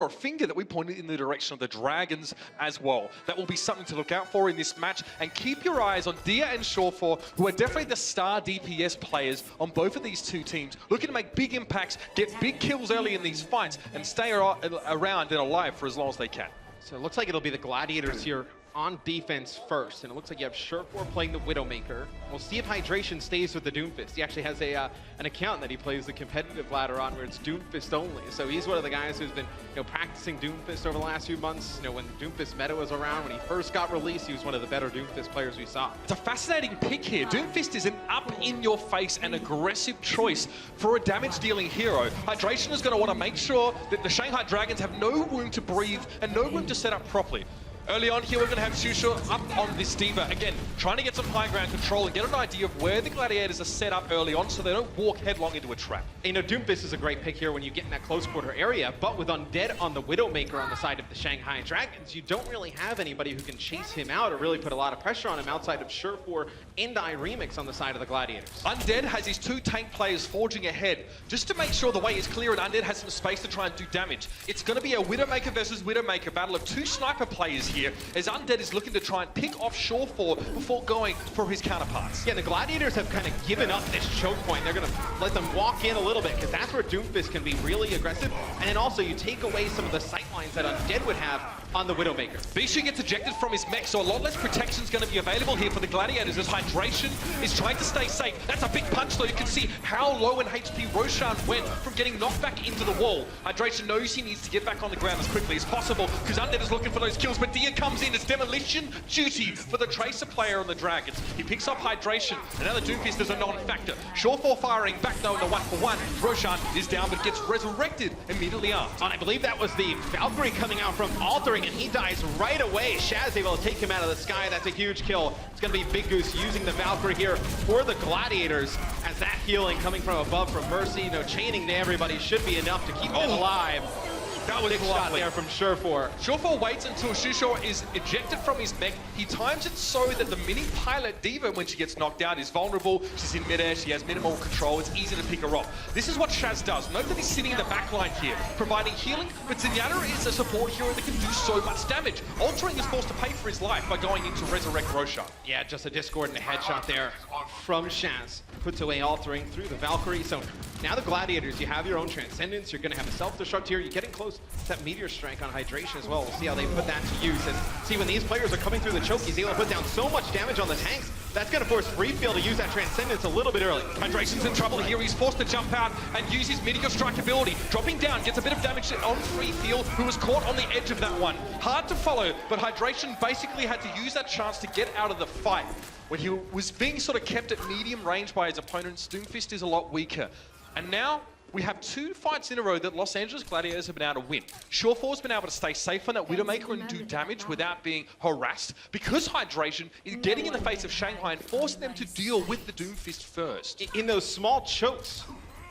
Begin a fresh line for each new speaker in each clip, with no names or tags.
or a finger that we pointed in the direction of the Dragons as well. That will be something to look out for in this match. And keep your eyes on Dia and Shawfall, who are definitely the star DPS players on both of these two teams, looking to make big impacts, get big kills early in these fights, and stay around and alive for as long as they can.
So it looks like it'll be the Gladiators here on defense first, and it looks like you have Surefour playing the Widowmaker. We'll see if Hydration stays with the Doomfist. He actually has an account that he plays the competitive ladder on where it's Doomfist only. So he's one of the guys who's been practicing Doomfist over the last few months. When Doomfist meta was around, when he first got released, he was one of the better Doomfist players we saw.
It's a fascinating pick here. Doomfist is an up-in-your-face and aggressive choice for a damage-dealing hero. Hydration is going to want to make sure that the Shanghai Dragons have no room to breathe and no room to set up properly. Early on here, we're going to have Shusho up on this D.Va. Again, trying to get some high ground control and get an idea of where the Gladiators are set up early on so they don't walk headlong into a trap.
Doomfist is a great pick here when you get in that close quarter area, but with Undead on the Widowmaker on the side of the Shanghai Dragons, you don't really have anybody who can chase him out or really put a lot of pressure on him outside of Surefour and Remix on the side of the Gladiators.
Undead has his two tank players forging ahead just to make sure the way is clear and Undead has some space to try and do damage. It's going to be a Widowmaker versus Widowmaker battle of two sniper players here, as Undead is looking to try and pick off Surefour before going for his counterparts.
Yeah, the Gladiators have kind of given up this choke point. They're going to let them walk in a little bit, because that's where Doomfist can be really aggressive. And then also you take away some of the sight lines that Undead would have on the Widowmaker.
Bishu gets ejected from his mech, so a lot less protection is going to be available here for the Gladiators as Hydration is trying to stay safe. That's a big punch, though. You can see how low in HP Roshan went from getting knocked back into the wall. Hydration knows he needs to get back on the ground as quickly as possible because Undead is looking for those kills, but Dia comes in as demolition duty for the Tracer player on the Dragons. He picks up Hydration, and now the Doomfist is a non-factor. Surefour firing back, though, in the 1-for-1. Roshan is down, but gets resurrected immediately after.
And I believe that was the Valkyrie coming out from altering, and he dies right away. Shaz able to take him out of the sky. That's a huge kill. It's going to be Big Goose using the Valkyrie here for the Gladiators, as that healing coming from above from Mercy, chaining to everybody should be enough to keep them alive. That was a shot there from Surefour.
Surefour waits until Shusho is ejected from his mech. He times it so that the mini pilot D.Va, when she gets knocked out, is vulnerable. She's in midair, she has minimal control. It's easy to pick her off. This is what Shaz does. Note that he's sitting in the back line here, providing healing, but Zenyatta is a support hero that can do so much damage. Altering is forced to pay for his life by going in to resurrect Roshan.
Yeah, just a Discord and a headshot there from Shaz. Puts away Altering through the Valkyrie. So now the Gladiators, you have your own Transcendence. You're going to have a self-destruct here. You're getting close to that Meteor Strike on Hydration as well. We'll see how they put that to use. And see, when these players are coming through the choke, he's able to put down so much damage on the tanks. That's going to force Freefield to use that Transcendence a little bit early.
Hydration's in trouble here. He's forced to jump out and use his Meteor Strike ability. Dropping down, gets a bit of damage on Freefield, who was caught on the edge of that one. Hard to follow, but Hydration basically had to use that chance to get out of the fight. When he was being sort of kept at medium range by his opponents, Doomfist is a lot weaker. And now we have two fights in a row that Los Angeles Gladiators have been able to win. Surefour's been able to stay safe on that Widowmaker and do damage without being harassed, because Hydration is getting in the face of Shanghai and forcing them to deal with the Doomfist first.
In those small chokes,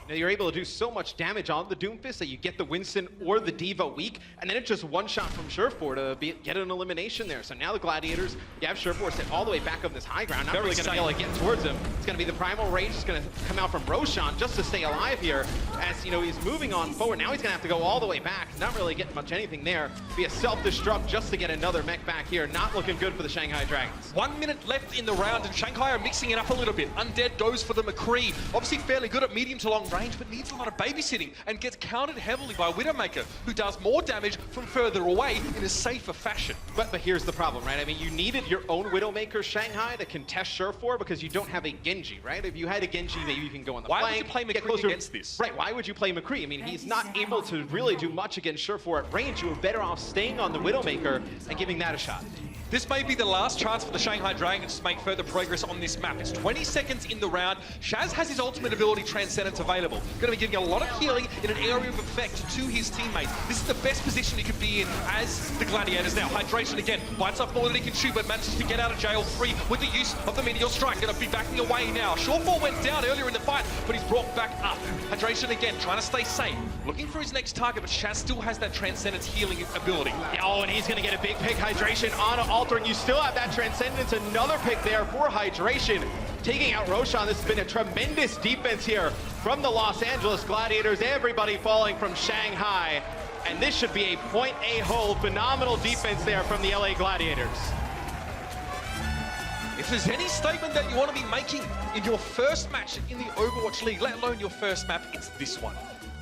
you're able to do so much damage on the Doomfist that you get the Winston or the D.Va weak, and then it's just one shot from Surefour to get an elimination there. So now the Gladiators, you have Surefour sit all the way back on this high ground, not really going to be able to get towards him. It's going to be the Primal Rage that's going to come out from Roshan just to stay alive here, as he's moving on forward. Now he's going to have to go all the way back, not really getting much anything there. Be a self-destruct just to get another mech back here. Not looking good for the Shanghai Dragons.
1 minute left in the round, and Shanghai are mixing it up a little bit. Undead goes for the McCree, obviously fairly good at medium to long range, but needs a lot of babysitting and gets countered heavily by Widowmaker, who does more damage from further away in a safer fashion.
But here's the problem, right? I mean, you needed your own Widowmaker, Shanghai, to contest Surefour because you don't have a Genji, right? If you had a Genji, maybe you can go on the flank.
Why would you play McCree against this?
Right, why would you play McCree? I mean, he's not able to really do much against Surefour at range. You were better off staying on the Widowmaker and giving that a shot.
This may be the last chance for the Shanghai Dragons to make further progress on this map. It's 20 seconds in the round. Shaz has his ultimate ability, Transcendence, available. Going to be giving a lot of healing in an area of effect to his teammates. This is the best position he could be in as the Gladiators now. Hydration again, bites off more than he can chew, but manages to get out of jail free with the use of the Meteor Strike. Going to be backing away now. Surefour went down earlier in the fight, but he's brought back up. Hydration again, trying to stay safe. Looking for his next target, but Shaz still has that Transcendence healing ability.
Oh, and he's going to get a big pick. Hydration on Altering. You still have that Transcendence. Another pick there for Hydration. Taking out Roshan. This has been a tremendous defense here from the Los Angeles Gladiators. Everybody falling from Shanghai. And this should be a point A hold. Phenomenal defense there from the LA Gladiators.
If there's any statement that you want to be making in your first match in the Overwatch League, let alone your first map, it's this one.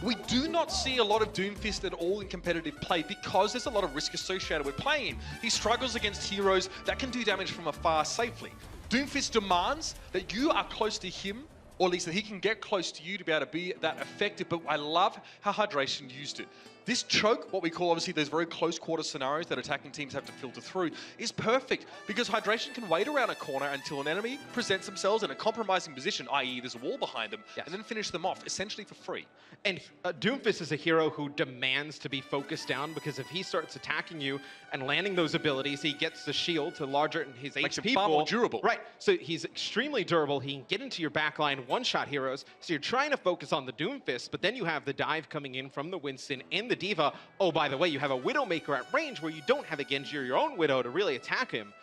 We do not see a lot of Doomfist at all in competitive play because there's a lot of risk associated with playing him. He struggles against heroes that can do damage from afar safely. Doomfist demands that you are close to him, or at least that he can get close to you to be able to be that effective, but I love how Hydration used it. This choke, what we call obviously those very close quarter scenarios that attacking teams have to filter through, is perfect because Hydration can wait around a corner until an enemy presents themselves in a compromising position, i.e. there's a wall behind them, and then finish them off essentially for free.
And Doomfist is a hero who demands to be focused down because if he starts attacking you and landing those abilities, he gets the shield to larger his
Makes
HP
him far
pool.
more durable.
Right, so he's extremely durable. He can get into your backline, one-shot heroes. So you're trying to focus on the Doomfist, but then you have the dive coming in from the Winston and the D.Va. Oh, by the way, you have a Widowmaker at range where you don't have a Genji or your own Widow to really attack him.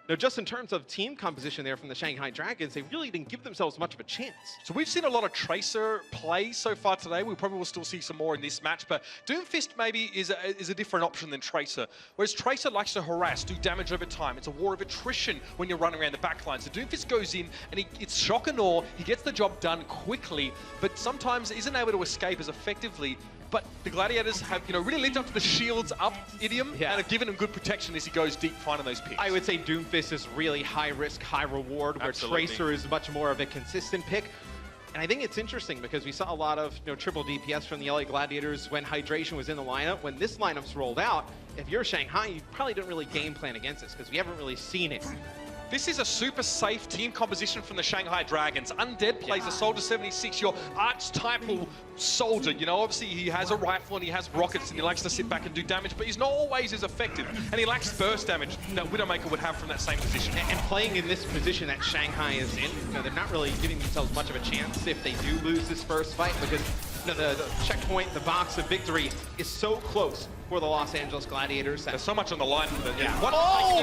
Now, just in terms of team composition there from the Shanghai Dragons, they really didn't give themselves much of a chance.
So we've seen a lot of Tracer play so far today. We probably will still see some more in this match, but Doomfist maybe is a different option than Tracer. Whereas Tracer likes to harass, do damage over time. It's a war of attrition when you're running around the backline. So Doomfist goes in and it's shock and awe. He gets the job done quickly, but sometimes isn't able to escape as effectively. But the Gladiators have, really lived up to the shields up idiom and have given him good protection as he goes deep finding those picks.
I would say Doomfist is really high risk, high reward, where Tracer is much more of a consistent pick. And I think it's interesting because we saw a lot of triple DPS from the LA Gladiators when Hydration was in the lineup. When this lineup's rolled out, if you're Shanghai, you probably don't really game plan against this because we haven't really seen it.
This is a super safe team composition from the Shanghai Dragons. Undead plays a Soldier 76, your archetypal soldier. Obviously he has a rifle and he has rockets and he likes to sit back and do damage, but he's not always as effective. And he lacks burst damage that Widowmaker would have from that same position.
And playing in this position that Shanghai is in, they're not really giving themselves much of a chance if they do lose this first fight because the checkpoint, the box of victory is so close for the Los Angeles Gladiators.
There's so much on the line.
What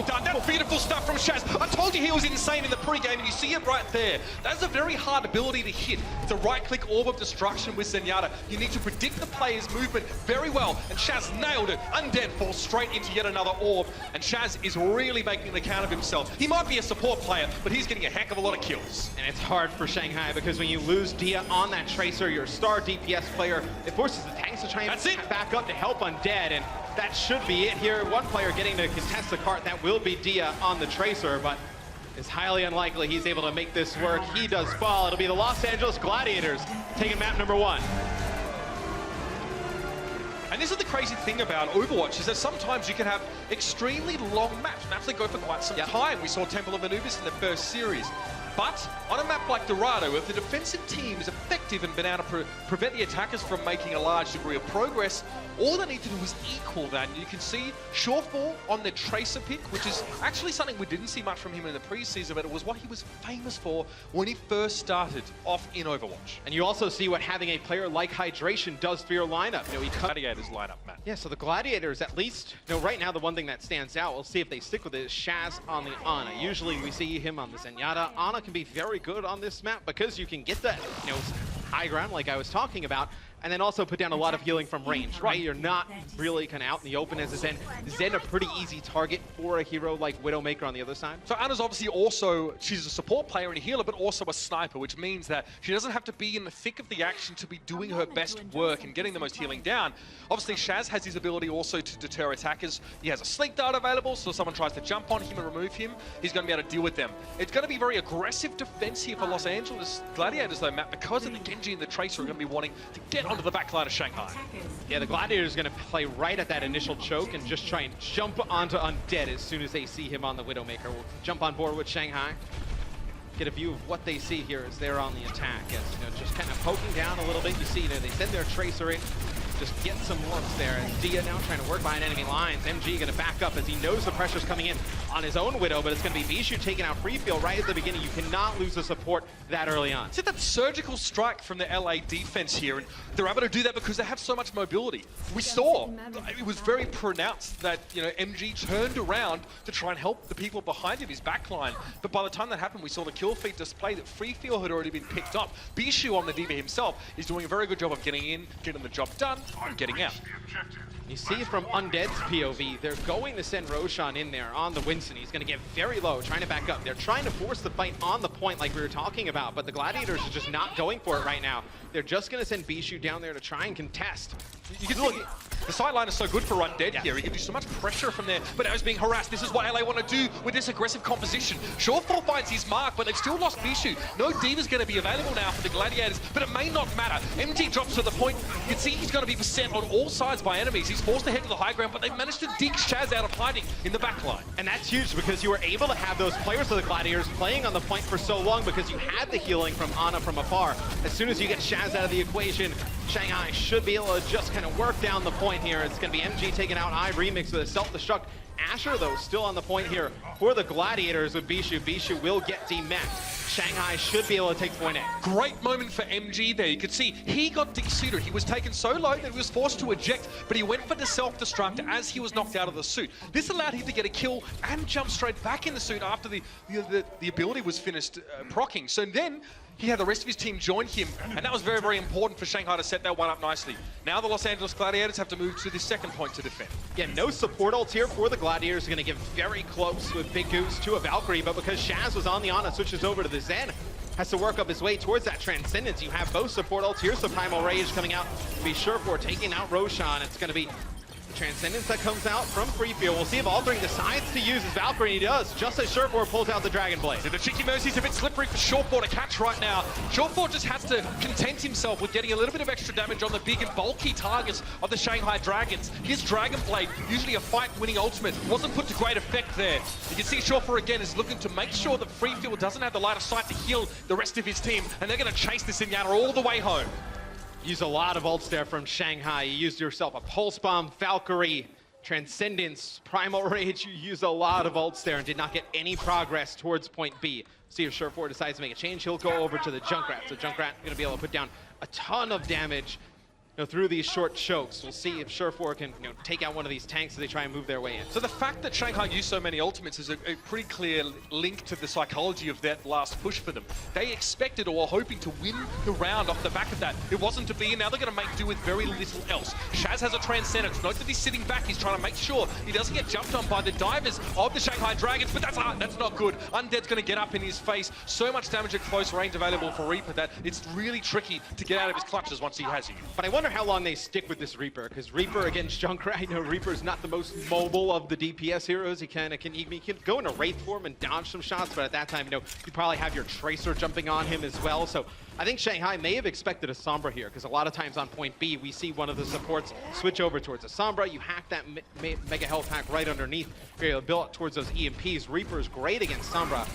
done. That beautiful stuff from Shaz. I told you he was insane in the pregame, and you see it right there. That's a very hard ability to hit. It's a right-click orb of destruction with Zenyatta. You need to predict the player's movement very well, and Shaz nailed it. Undead falls straight into yet another orb, and Shaz is really making an account of himself. He might be a support player, but he's getting a heck of a lot of kills.
And it's hard for Shanghai because when you lose Dia on that Tracer, your star DPS player, it forces the tanks to try and back up to help Undead, and that should be it here. One player getting to contest the cart, that will be Dia on the Tracer, but it's highly unlikely he's able to make this work. He does fall. It'll be the Los Angeles Gladiators taking map number 1.
And this is the crazy thing about Overwatch, is that sometimes you can have extremely long maps that go for quite some time. We saw Temple of Anubis in the first series. But on a map like Dorado, if the defensive team is effective and been able to prevent the attackers from making a large degree of progress, all they need to do is equal that. And you can see Shorefall on the Tracer pick, which is actually something we didn't see much from him in the preseason, but it was what he was famous for when he first started off in Overwatch.
And you also see what having a player like Hydration does for your lineup.
He Gladiators lineup, Matt.
Yeah, so the Gladiators, at least, right now the one thing that stands out, we'll see if they stick with it, is Shaz on the Ana. Usually we see him on the Zenyatta. Ana can be very good on this map because you can get that, high ground like I was talking about, and then also put down a lot of healing from range, right? You're not really kind of out in the open as a Zen. Zen a pretty easy target for a hero like Widowmaker on the other side.
So Anna's obviously also, she's a support player and a healer, but also a sniper, which means that she doesn't have to be in the thick of the action to be doing her best work and getting the most healing down. Obviously, Shaz has his ability also to deter attackers. He has a sneak dart available, so if someone tries to jump on him and remove him, he's going to be able to deal with them. It's going to be very aggressive defense here for Los Angeles Gladiators, though, Matt, because of the Genji and the Tracer are going to be wanting to get onto the backline of Shanghai.
Yeah, the Gladiators are going to play right at that initial choke and just try and jump onto Undead as soon as they see him on the Widowmaker. We'll jump on board with Shanghai. Get a view of what they see here as they're on the attack. As, just kind of poking down a little bit. You see, they send their Tracer in. Just get some warmth there. As Dia now trying to work behind enemy lines. MG going to back up as he knows the pressure's coming in on his own Widow, but it's going to be Bishu taking out free field right at the beginning. You cannot lose the support that early on.
See that surgical strike from the LA defense here, and they're able to do that because they have so much mobility. We saw, it was very pronounced that, MG turned around to try and help the people behind him, his backline. But by the time that happened, we saw the kill feed display that free field had already been picked up. Bishu on the D.Va himself is doing a very good job of getting in, getting the job done, and getting out.
You see from Undead's POV, they're going to send Roshan in there on the Winston. He's going to get very low, trying to back up. They're trying to force the fight on the point like we were talking about, but the Gladiators are just not going for it right now. They're just going to send Bishu down there to try and contest.
You can see the sideline is so good for Undead here. He can do so much pressure from there, but now he's being harassed. This is what LA want to do with this aggressive composition. Shortfall finds his mark, but they've still lost Bishu. No Diva's going to be available now for the Gladiators, but it may not matter. MG drops to the point. You can see he's going to be beset on all sides by enemies. He's forced to head to the high ground, but they've managed to dig Shaz out of hiding in the back line.
And that's huge because you were able to have those players of the Gladiators playing on the point for so long because you had the healing from Ana from afar. As soon as you get Shaz out of the equation, Shanghai should be able to just kind of work down the point here. It's going to be MG taking out I Remix with a self-destruct. Asher, though, still on the point here for the Gladiators with Bishu. Bishu will get demech. Shanghai should be able to take point A.
Great moment for MG there. You could see he got desuited. He was taken so low that he was forced to eject, but he went for the self-destruct as he was knocked out of the suit. This allowed him to get a kill and jump straight back in the suit after the ability was finished proccing. So then he had the rest of his team join him, and that was very, very important for Shanghai to set that one up nicely. Now the Los Angeles Gladiators have to move to the second point to defend.
Yeah, no support ults here for the Gladiators. Are going to get very close with Big Goose to a Valkyrie, but because Shaz was on the Ana, switches over to the Zen, has to work up his way towards that Transcendence. You have both support ults. Here's the Primal Rage coming out to be sure for taking out Roshan. It's going to be Transcendence that comes out from Free Field. We'll see if Altering decides to use his Valkyrie, and he does, just as Surefour pulls out the Dragon Blade.
So the Cheeky Mercy's a bit slippery for Surefour to catch right now. Surefour just has to content himself with getting a little bit of extra damage on the big and bulky targets of the Shanghai Dragons. His Dragon Blade, usually a fight-winning ultimate, wasn't put to great effect there. You can see Surefour again is looking to make sure that Free Field doesn't have the line of sight to heal the rest of his team, and they're going to chase this Zenyatta all the way home.
Use a lot of ults there from Shanghai. You used yourself a Pulse Bomb, Valkyrie, Transcendence, Primal Rage. You used a lot of ults there and did not get any progress towards point B. See if Surefour decides to make a change. He'll go over to the Junkrat. So Junkrat going to be able to put down a ton of damage through these short chokes. We'll see if Surefour can take out one of these tanks as they try and move their way in.
So the fact that Shanghai used so many ultimates is a pretty clear link to the psychology of that last push for them. They expected or were hoping to win the round off the back of that. It wasn't to be, and now they're going to make do with very little else. Shaz has a Transcendence. Note that he's sitting back. He's trying to make sure he doesn't get jumped on by the divers of the Shanghai Dragons, but that's not good. Undead's going to get up in his face. So much damage at close range available for Reaper that it's really tricky to get out of his clutches once he has you.
But I wonder how long they stick with this Reaper, because Reaper against Junkrat, Reaper's not the most mobile of the DPS heroes. He can go into Wraith form and dodge some shots, but at that time, you probably have your Tracer jumping on him as well. So I think Shanghai may have expected a Sombra here, because a lot of times on point B, we see one of the supports switch over towards a Sombra. You hack that Mega Health Pack right underneath. You're able to build it towards those EMPs. Reaper is great against Sombra.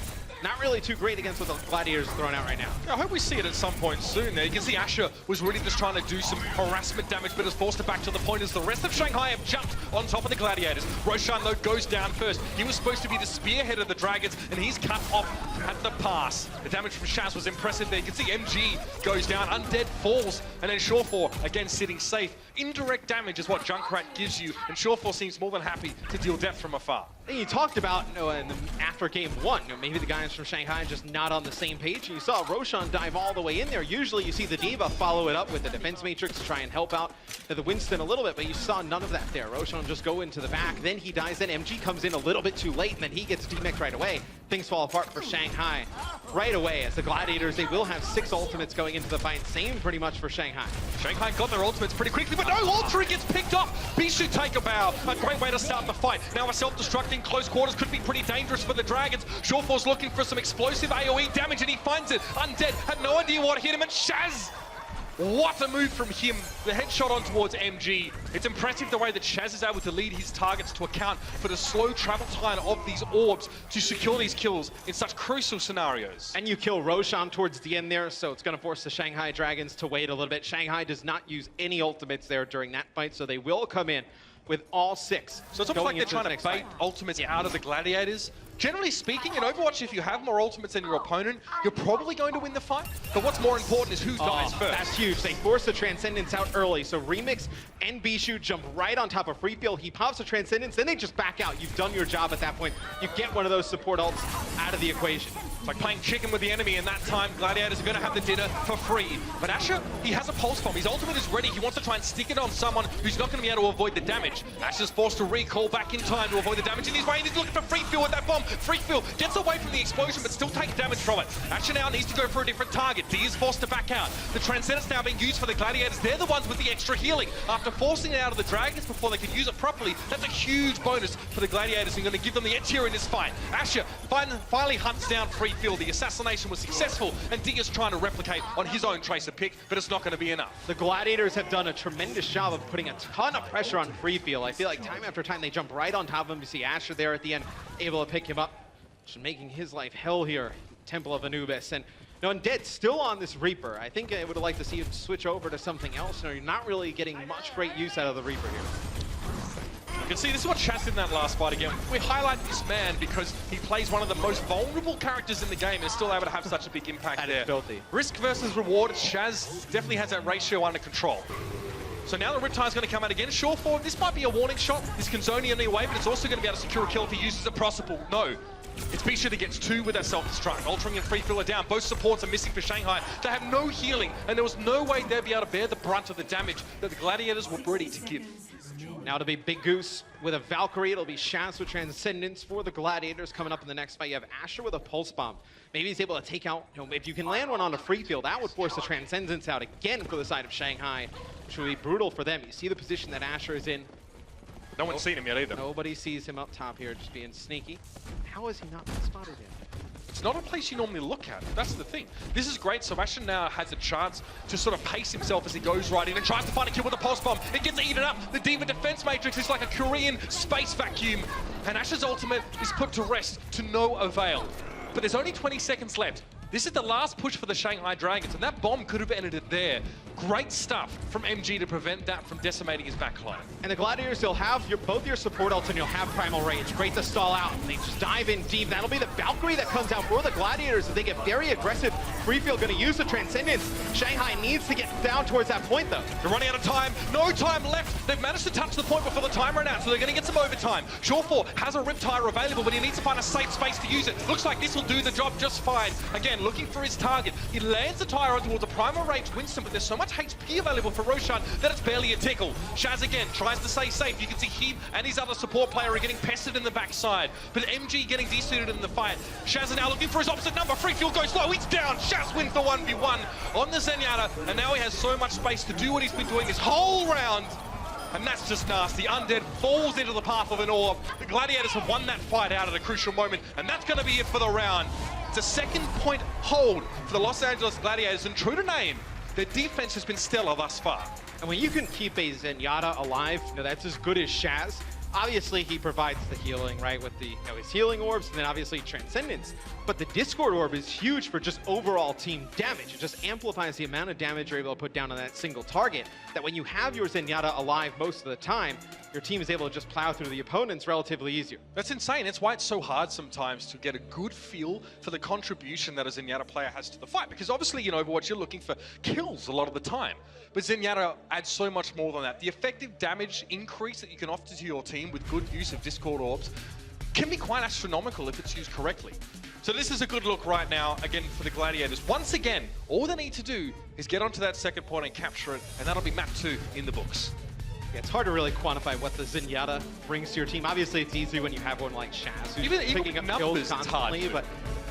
Not really too great against what the Gladiators are throwing out right now.
I hope we see it at some point soon there. You can see Asher was really just trying to do some harassment damage, but is forced to back to the point as the rest of Shanghai have jumped on top of the Gladiators. Roshan, though, goes down first. He was supposed to be the spearhead of the Dragons, and he's cut off at the pass. The damage from Shaz was impressive there. You can see MG goes down, Undead falls, and then Surefour, again, sitting safe. Indirect damage is what Junkrat gives you, and Surefour seems more than happy to deal death from afar.
And you talked about, after game one, maybe the guys from Shanghai just not on the same page. And you saw Roshan dive all the way in there. Usually you see the Diva follow it up with the Defense Matrix to try and help out the Winston a little bit, but you saw none of that there. Roshan just go into the back, then he dies, then MG comes in a little bit too late, and then he gets demeched right away. Things fall apart for Shanghai right away as the Gladiators, they will have 6 ultimates going into the fight. Same pretty much for Shanghai.
Shanghai got their ultimates pretty quickly, but no, Altering gets picked up. Bishu take a bow. A great way to start the fight. Now a self-destructing close quarters could be pretty dangerous for the Dragons. Surefour's looking for some explosive AoE damage, and he finds it. Undead had no idea what hit him, and Shaz! What a move from him. The headshot on towards MG. It's impressive the way that Shaz is able to lead his targets to account for the slow travel time of these orbs to secure these kills in such crucial scenarios.
And you kill Roshan towards the end there, so it's going to force the Shanghai Dragons to wait a little bit. Shanghai does not use any ultimates there during that fight, so they will come in with all 6.
So it's almost like they're trying to bait ultimates out of the Gladiators Generally speaking, in Overwatch, if you have more ultimates than your opponent, you're probably going to win the fight. But what's more important is who dies first.
That's huge. They force the Transcendence out early, so Remix and Bishu jump right on top of Free Feel. He pops the Transcendence, then they just back out. You've done your job at that point. You get one of those support ults out of the equation.
It's like playing chicken with the enemy, and that time Gladiators are going to have the dinner for free. But Asher, he has a pulse bomb. His ultimate is ready. He wants to try and stick it on someone who's not going to be able to avoid the damage. Asher's forced to recall back in time to avoid the damage in his way, and he's looking for Free Feel with that bomb. Free Feel gets away from the explosion, but still takes damage from it. Asher now needs to go for a different target. D is forced to back out. The Transcendence now being used for the Gladiators. They're the ones with the extra healing. After forcing it out of the Dragons before they could use it properly, that's a huge bonus for the Gladiators, and going to give them the edge here in this fight. Asher finally hunts down Free Feel. The assassination was successful, and D is trying to replicate on his own Tracer pick, but it's not going to be enough.
The Gladiators have done a tremendous job of putting a ton of pressure on Free Feel. I feel like time after time they jump right on top of him. You see Asher there at the end, able to pick him up, just making his life hell here, Temple of Anubis. And no, Undead still on this Reaper. I think I would have liked to see him switch over to something else. No, you're not really getting much great use out of the Reaper here.
You can see this is what Shaz did in that last fight again. We highlight this man because he plays one of the most vulnerable characters in the game and is still able to have such a big impact
That
there.
is filthy.
Risk versus reward, Shaz definitely has that ratio under control. So now the Riptide's going to come out again. Sure, forward, this might be a warning shot. This can zone you anyway, but it's also going to be able to secure a kill if he uses it possible. No. It's Bishu that gets 2 with that self-destruct. Altering and Free Feel are down. Both supports are missing for Shanghai. They have no healing, and there was no way they'd be able to bear the brunt of the damage that the Gladiators were ready to give.
Now it'll be Big Goose with a Valkyrie. It'll be Shaz with Transcendence for the Gladiators. Coming up in the next fight, you have Asher with a Pulse Bomb. Maybe he's able to take out, if you can land one on a Free Feel, that would force the Transcendence out again for the side of Shanghai, which would be brutal for them. You see the position that Asher is in.
No one's seen him yet either.
Nobody sees him up top here, just being sneaky. How has he not been spotted yet?
It's not a place you normally look at. That's the thing. This is great. So Asher now has a chance to sort of pace himself as he goes right in and tries to find a kill with a pulse bomb. It gets eaten up. The Diva defense matrix is like a Korean space vacuum. And Asher's ultimate is put to rest to no avail. But there's only 20 seconds left. This is the last push for the Shanghai Dragons, and that bomb could have ended it there. Great stuff from MG to prevent that from decimating his backline.
And the Gladiators, they'll have both your support ults and you'll have Primal Rage. Great to stall out. They just dive in deep. That'll be the Valkyrie that comes out for the Gladiators as they get very aggressive. Free Feel going to use the Transcendence. Shanghai needs to get down towards that point, though.
They're running out of time. No time left. They've managed to touch the point before the time ran out, so they're going to get some overtime. Shore4 has a Riptire available, but he needs to find a safe space to use it. Looks like this will do the job just fine. Again, looking for his target. He lands the tire on towards a Primal Rage Winston, but there's so much HP available for Roshan that it's barely a tickle. Shaz again tries to stay safe. You can see him and his other support player are getting pestered in the backside, but MG getting desuited in the fight. Shaz is now looking for his opposite number. Free Feel goes low. He's down. Shaz wins the 1v1 on the Zenyatta, and now he has so much space to do what he's been doing his whole round. And that's just nasty. Undead falls into the path of an orb. The Gladiators have won that fight out at a crucial moment, and that's going to be it for the round. It's a 2nd point hold for the Los Angeles Gladiators, and true to name, their defense has been stellar thus far.
And when you can keep a Zenyatta alive, that's as good as Shaz. Obviously, he provides the healing, right, with the his healing orbs, and then obviously Transcendence. But the Discord orb is huge for just overall team damage. It just amplifies the amount of damage you're able to put down on that single target, that when you have your Zenyatta alive most of the time, your team is able to just plow through the opponents relatively easier.
That's insane. That's why it's so hard sometimes to get a good feel for the contribution that a Zenyatta player has to the fight. Because obviously, in Overwatch, you're looking for kills a lot of the time. But Zenyatta adds so much more than that. The effective damage increase that you can offer to your team with good use of Discord orbs can be quite astronomical if it's used correctly. So this is a good look right now, again, for the Gladiators. Once again, all they need to do is get onto that 2nd point and capture it, and that'll be map 2 in the books.
Yeah, it's hard to really quantify what the Zenyatta brings to your team. Obviously, it's easy when you have one like Shaz, who's picking up kills constantly, but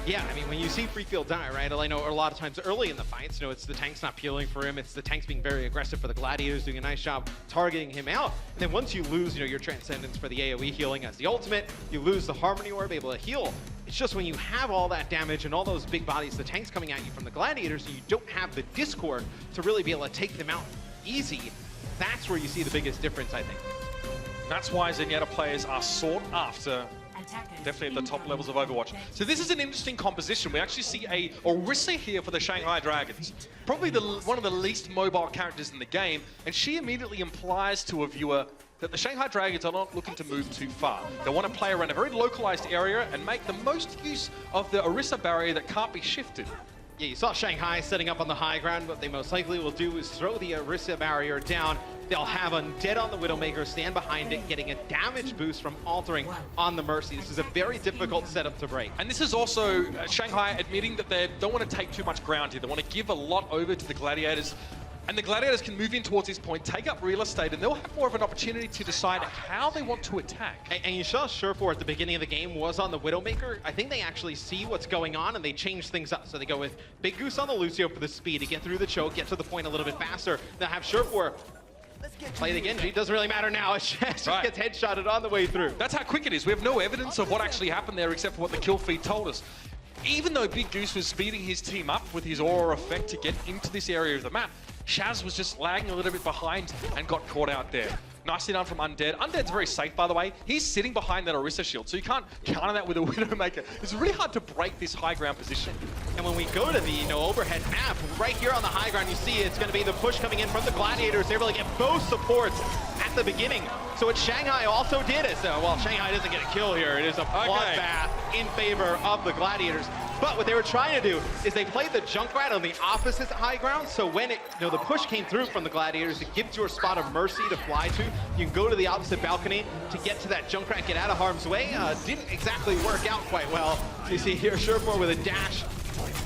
yeah, I mean, when you see Free Feel die, right, I know a lot of times early in the fights, it's the tanks not peeling for him, it's the tanks being very aggressive for the Gladiators, doing a nice job targeting him out, and then once you lose, your Transcendence for the AoE healing as the ultimate, you lose the Harmony Orb, able to heal. It's just when you have all that damage and all those big bodies, the tanks coming at you from the Gladiators, and you don't have the Discord to really be able to take them out easy, that's where you see the biggest difference, I think.
That's why Zenyatta players are sought after, definitely at the top levels of Overwatch. So this is an interesting composition. We actually see a Orisa here for the Shanghai Dragons. Probably one of the least mobile characters in the game, and she immediately implies to a viewer, that the Shanghai Dragons are not looking to move too far. They want to play around a very localized area and make the most use of the Orisa barrier that can't be shifted.
Yeah, you saw Shanghai setting up on the high ground. What they most likely will do is throw the Orisa barrier down. They'll have Undead on the Widowmaker, stand behind it, getting a damage boost from altering on the Mercy. This is a very difficult setup to break.
And this is also Shanghai admitting that they don't want to take too much ground here. They want to give a lot over to the Gladiators. And the Gladiators can move in towards this point, take up real estate, and they'll have more of an opportunity to decide how they want to attack.
And you saw Surefour at the beginning of the game was on the Widowmaker. I think they actually see what's going on and they change things up. So they go with Big Goose on the Lucio for the speed to get through the choke, get to the point a little bit faster. They'll have Surefour play the Genji. Doesn't really matter now. It just gets headshotted on the way through.
That's how quick it is. We have no evidence of what actually happened there except for what the kill feed told us. Even though Big Goose was speeding his team up with his aura effect to get into this area of the map, Shaz was just lagging a little bit behind and got caught out there. Nicely done from Undead. Undead's very safe, by the way. He's sitting behind that Orisa shield, so you can't counter that with a Widowmaker. It's really hard to break this high ground position.
And when we go to the overhead map, right here on the high ground, you see it's going to be the push coming in from the Gladiators. They're able to get both supports at the beginning. So what Shanghai also did is, well, Shanghai doesn't get a kill here. It is a bloodbath in favor of the Gladiators. But what they were trying to do is they played the Junkrat on the opposite high ground. So when the push came through from the Gladiators, it gives you a spot of mercy to fly to. You can go to the opposite balcony to get to that Junkrat, get out of harm's way. Didn't exactly work out quite well. So you see here, Surefour with a dash.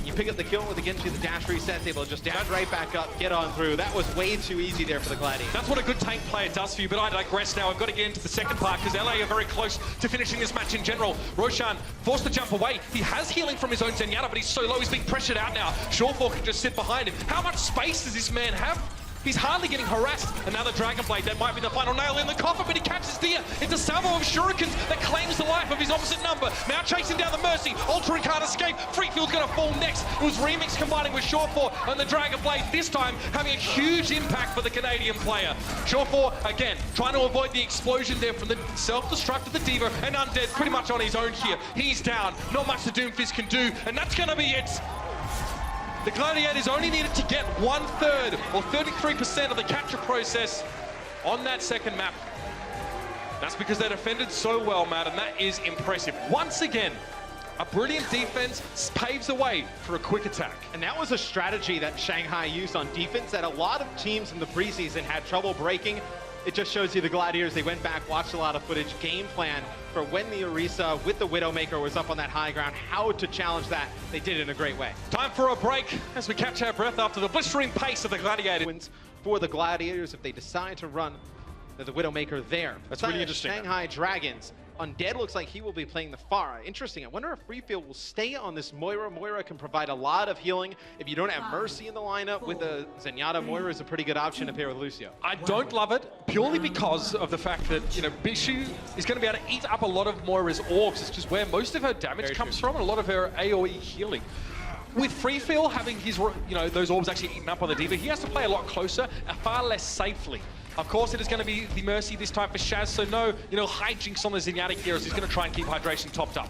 You pick up the kill with the Genji, the dash resets, able to just dash right back up, get on through. That was way too easy there for the Gladiators.
That's what a good tank player does for you, but I digress now. I've got to get into the second part because LA are very close to finishing this match in general. Roshan forced to jump away. He has healing from his own Zenyatta, but he's so low, he's being pressured out now. Surefour can just sit behind him. How much space does this man have? He's hardly getting harassed. Another Dragon Blade, that might be the final nail in the coffin, but he catches Dia. It's a salvo of shurikens that claims the life of his opposite number. Now chasing down the Mercy. Altering can't escape. Freefield's gonna fall next. It was Remix combining with Surefour and the Dragon Blade, this time having a huge impact for the Canadian player. Surefour, again, trying to avoid the explosion there from the self-destruct of the Diva, and Undead pretty much on his own here. He's down. Not much the Doomfist can do, and that's gonna be it. The Gladiators only needed to get 1/3 or 33% of the capture process on that second map. That's because they defended so well, Matt, and that is impressive. Once again, a brilliant defense paves the way for a quick attack.
And that was a strategy that Shanghai used on defense that a lot of teams in the preseason had trouble breaking. It just shows you the Gladiators, they went back, watched a lot of footage, game plan for when the Orisa with the Widowmaker was up on that high ground, how to challenge that. They did it in a great way.
Time for a break as we catch our breath after the blistering pace of the Gladiators.
Wins for the Gladiators if they decide to run the Widowmaker there.
That's really interesting.
Shanghai Dragons. Undead looks like he will be playing the Pharah. Interesting. I wonder if Freefield will stay on this Moira. Moira can provide a lot of healing. If you don't have Mercy in the lineup with a Zenyatta, Moira is a pretty good option to pair with Lucio.
I don't love it purely because of the fact that, Bishu is going to be able to eat up a lot of Moira's orbs. It's just where most of her damage comes from and a lot of her AoE healing. With Freefield having his, those orbs actually eaten up on the Diva, he has to play a lot closer and far less safely. Of course, it is going to be the Mercy this time for Shaz, so no, hijinks on the Zenyatta here as he's going to try and keep hydration topped up.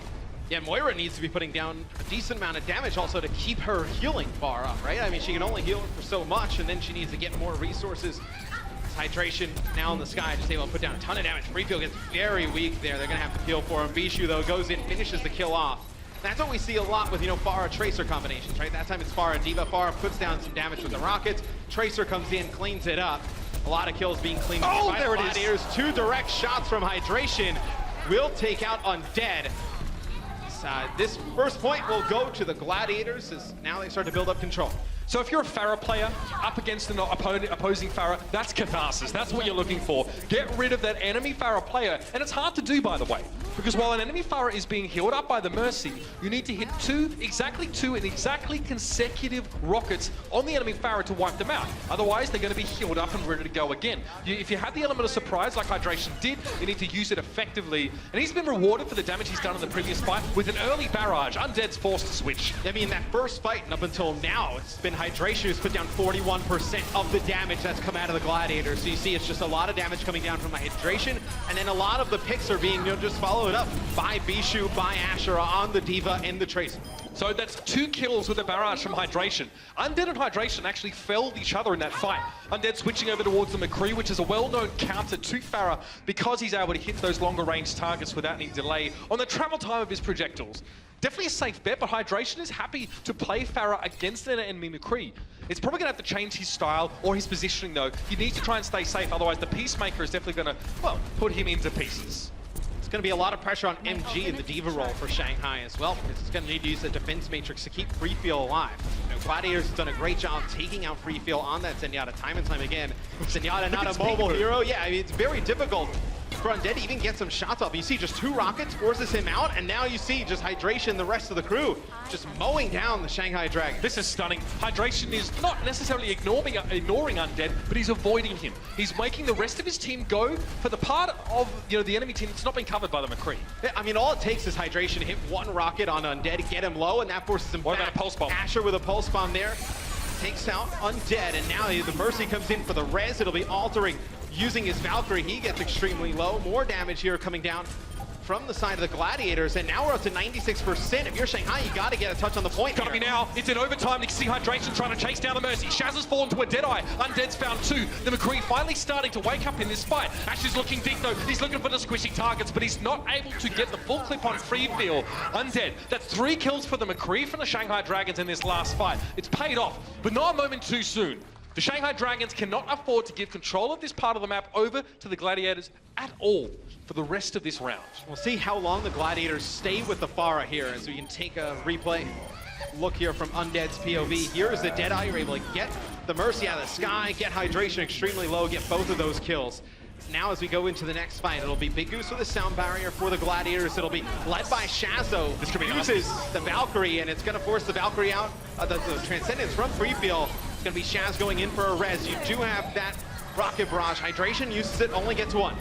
Yeah, Moira needs to be putting down a decent amount of damage also to keep her healing far up, right? I mean, she can only heal for so much, and then she needs to get more resources. Hydration now in the sky, just able to put down a ton of damage. Freefield gets very weak there. They're going to have to heal for him. Bishu, though, goes in, finishes the kill off. That's what we see a lot with, Pharah Tracer combinations, right? That time it's Pharah Diva. Pharah puts down some damage with the rockets. Tracer comes in, cleans it up. A lot of kills being cleaned up by the Gladiators. 2 direct shots from Hydration will take out Undead. This first point will go to the Gladiators as now they start to build up control.
So if you're a Pharah player up against an opposing Pharah, that's catharsis. That's what you're looking for. Get rid of that enemy Pharah player. And it's hard to do, by the way, because while an enemy Pharah is being healed up by the Mercy, you need to hit exactly two consecutive rockets on the enemy Pharah to wipe them out. Otherwise, they're going to be healed up and ready to go again. If you have the element of surprise, like Hydration did, you need to use it effectively. And he's been rewarded for the damage he's done in the previous fight with an early barrage. Undead's forced to switch.
I mean, that first fight, and up until now, it's been in. Hydration has put down 41% of the damage that's come out of the Gladiators. So you see it's just a lot of damage coming down from the Hydration, and then a lot of the picks are being just followed up by Bishu, by Asher on the D.Va and the Tracer.
So that's 2 kills with a barrage from Hydration. Undead and Hydration actually felled each other in that fight. Undead switching over towards the McCree, which is a well-known counter to Pharah because he's able to hit those longer range targets without any delay on the travel time of his projectiles. Definitely a safe bet, but Hydration is happy to play Pharah against an enemy McCree. It's probably going to have to change his style or his positioning, though. He needs to try and stay safe, otherwise the Peacemaker is definitely going to, well, put him into pieces.
Going to be a lot of pressure on MG in the D.Va role for Shanghai as well, because it's going to need to use the defense matrix to keep Free Feel alive. You know, Gladiators has done a great job taking out Free Feel on that Zenyatta time and time again. Zenyatta not a mobile hero. Yeah, I mean, it's very difficult for Undead to even get some shots off. You see just 2 rockets forces him out, and now you see just Hydration, the rest of the crew, just mowing down the Shanghai Dragon.
This is stunning. Hydration is not necessarily ignoring Undead, but he's avoiding him. He's making the rest of his team go for the part of the enemy team that's not been covered by the McCree.
Yeah, I mean, all it takes is Hydration to hit 1 rocket on Undead, get him low, and that forces him back.
What about a pulse bomb?
Asher with a pulse bomb there. Takes out Undead, and now the Mercy comes in for the res. It'll be altering using his Valkyrie. He gets extremely low. More damage here coming down from the side of the Gladiators, and now we're up to 96%. If you're Shanghai, you got to get a touch on the point.
Got to be now. It's in overtime. You can see Hydration trying to chase down the Mercy. Shaz has fallen to a Deadeye. Undead's found 2. The McCree finally starting to wake up in this fight. Ash is looking deep though. He's looking for the squishy targets, but he's not able to get the full clip on Free Feel. Undead. That's 3 kills for the McCree from the Shanghai Dragons in this last fight. It's paid off, but not a moment too soon. The Shanghai Dragons cannot afford to give control of this part of the map over to the Gladiators at all for the rest of this round.
We'll see how long the Gladiators stay with the Pharah here, as we can take a replay look here from Undead's POV. Here is the Deadeye. You're able to get the Mercy out of the sky, get Hydration extremely low, get both of those kills. Now as we go into the next fight, it'll be Big Goose with a sound barrier for the Gladiators. It'll be led by Shazo.
This could be
uses the Valkyrie, and it's going to force the Valkyrie out, the Transcendence from Free Feel. It's going to be Shaz going in for a res. You do have that rocket barrage. Hydration uses it, only gets 1.